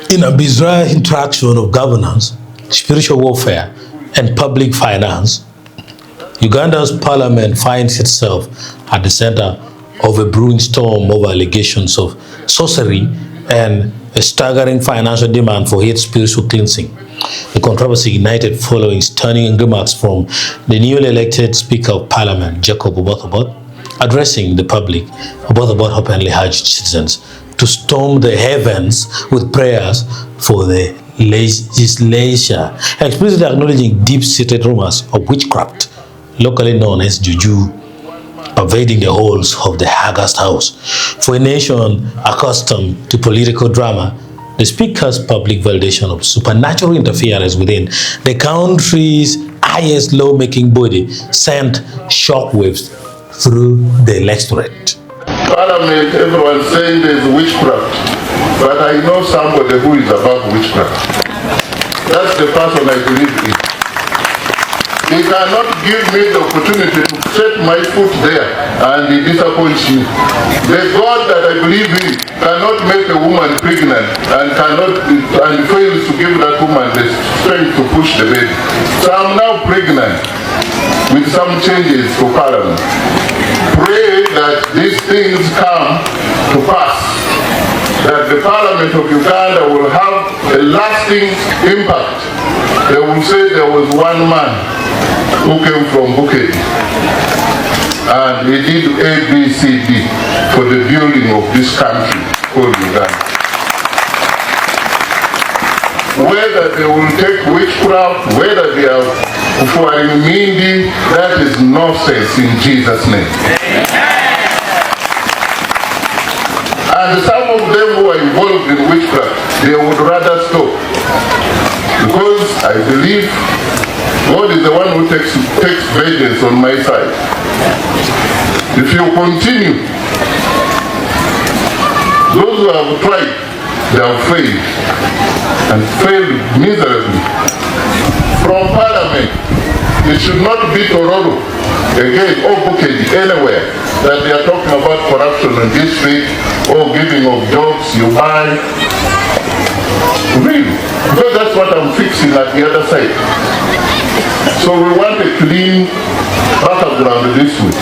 In a bizarre interaction of governance, spiritual warfare, and public finance, Uganda's parliament finds itself at the center of a brewing storm over allegations of sorcery and a staggering financial demand for its spiritual cleansing. The controversy ignited following stunning remarks from the newly elected Speaker of Parliament, Oboth, addressing the public. Oboth openly urged citizens to storm the heavens with prayers for the legislature, explicitly acknowledging deep-seated rumors of witchcraft, locally known as juju, pervading the halls of the August House. For a nation accustomed to political drama, the Speaker's public validation of supernatural interference within the country's highest lawmaking body sent shockwaves through the electorate. Parliament, everyone saying there's witchcraft, but I know somebody who is above witchcraft. That's the person I believe in. He cannot give me the opportunity to set my foot there and he disappoints me. The God that I believe in cannot make a woman pregnant and fails to give that woman the strength to push the baby. So I'm now pregnant with some changes for Parliament. Pray that these things come to pass, that the Parliament of Uganda will have a lasting impact. They will say there was one man who came from Bakenyi and he did A, B, C, D for the building of this country called Uganda. Whether they will take witchcraft, whether they are for Mindi, that is nonsense in Jesus' name. And some of them who are involved in witchcraft, they would rather stop. Because I believe God is the one who takes vengeance on my side. If you continue, those who have tried, they have failed, and failed miserably. From Parliament, it should not be Tororo, again, or Bakenyi, anywhere, that they are talking about corruption in this street, or giving of jobs, you buy. Really, because that's what I'm fixing at the other side. So we want a clean background this way.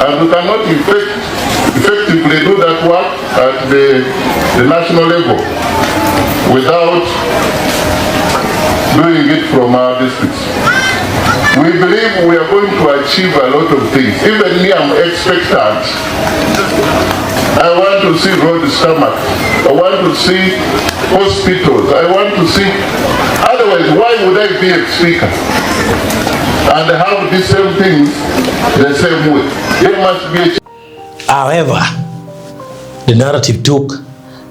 And we cannot effectively do that work at the national level without doing it from our districts. We believe we are going to achieve a lot of things. Even me, I'm expectant. I want to see road stomach. I want to see hospitals. I want to see. Otherwise, why would I be a speaker and have the same things the same way? There must be a... However, the narrative took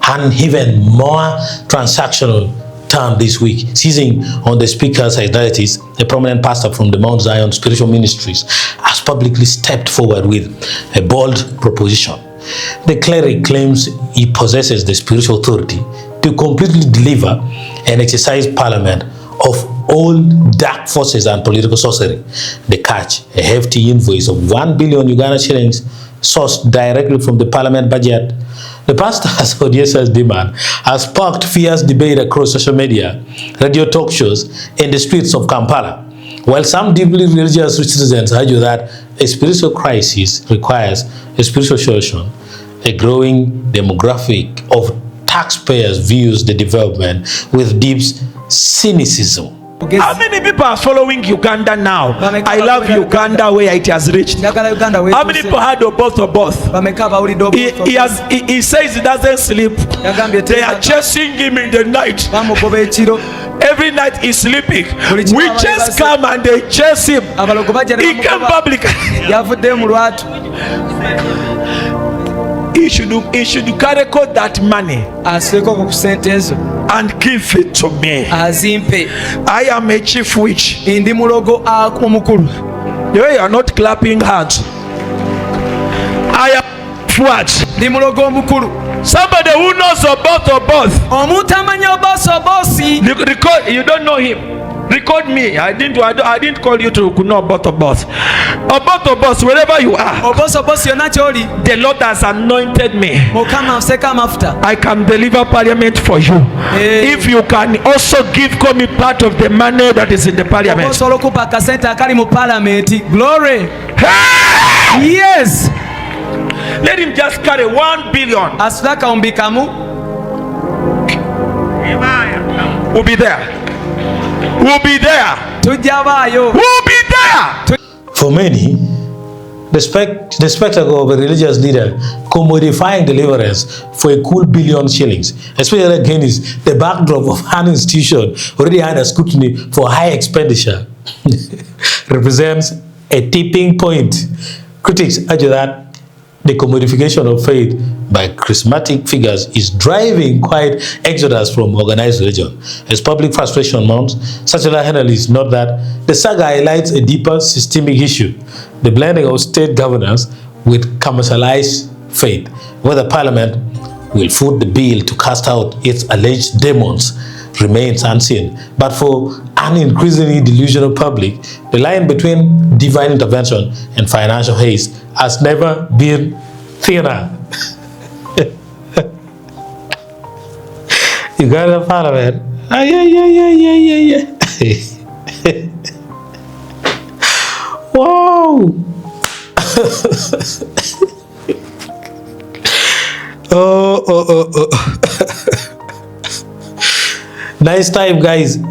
an even more transactional turn this week, seizing on the speaker's identities. A prominent pastor from the Mount Zion Spiritual Ministries has publicly stepped forward with a bold proposition. The cleric claims he possesses the spiritual authority to completely deliver and exercise Parliament of all dark forces and political sorcery. The catch, a hefty invoice of 1 billion Ugandan shillings sourced directly from the Parliament budget. The pastor's audience's demand has sparked fierce debate across social media, radio talk shows, and the streets of Kampala. While some deeply religious citizens argue that a spiritual crisis requires a spiritual solution, a growing demographic of taxpayers views the development with deep cynicism. How many people are following Uganda now? I love Uganda where it has reached. How many people had Oboth? He says he doesn't sleep. They are chasing him in the night. Every night he's sleeping. We just come and they chase him. He came public. He should carry that money and give it to me. I am a chief witch. You are not clapping hands. I am what? Somebody who knows about Oboth. You don't know him. Record me. I didn't call you to know about Oboth. Oboth, wherever you are. The Lord has anointed me. I can deliver parliament for you. If you can also call me part of the money that is in the parliament. Glory. Hey! Yes. Let him just carry 1 billion. We'll be there. We'll be there. We'll be there. For many, the spectacle of a religious leader commodifying deliverance for a cool billion shillings, especially against the backdrop of an institution already under scrutiny for high expenditure, represents a tipping point. Critics argue that the commodification of faith by charismatic figures is driving quite exodus from organized religion. As public frustration mounts, such analysts note that the saga highlights a deeper systemic issue, the blending of state governance with commercialized faith, whether Parliament will foot the bill to cast out its alleged demons remains unseen. But for an increasingly delusional public, the line between divine intervention and financial haste has never been thinner. Uganda Parliament. Wow. Oh. Nice time, guys.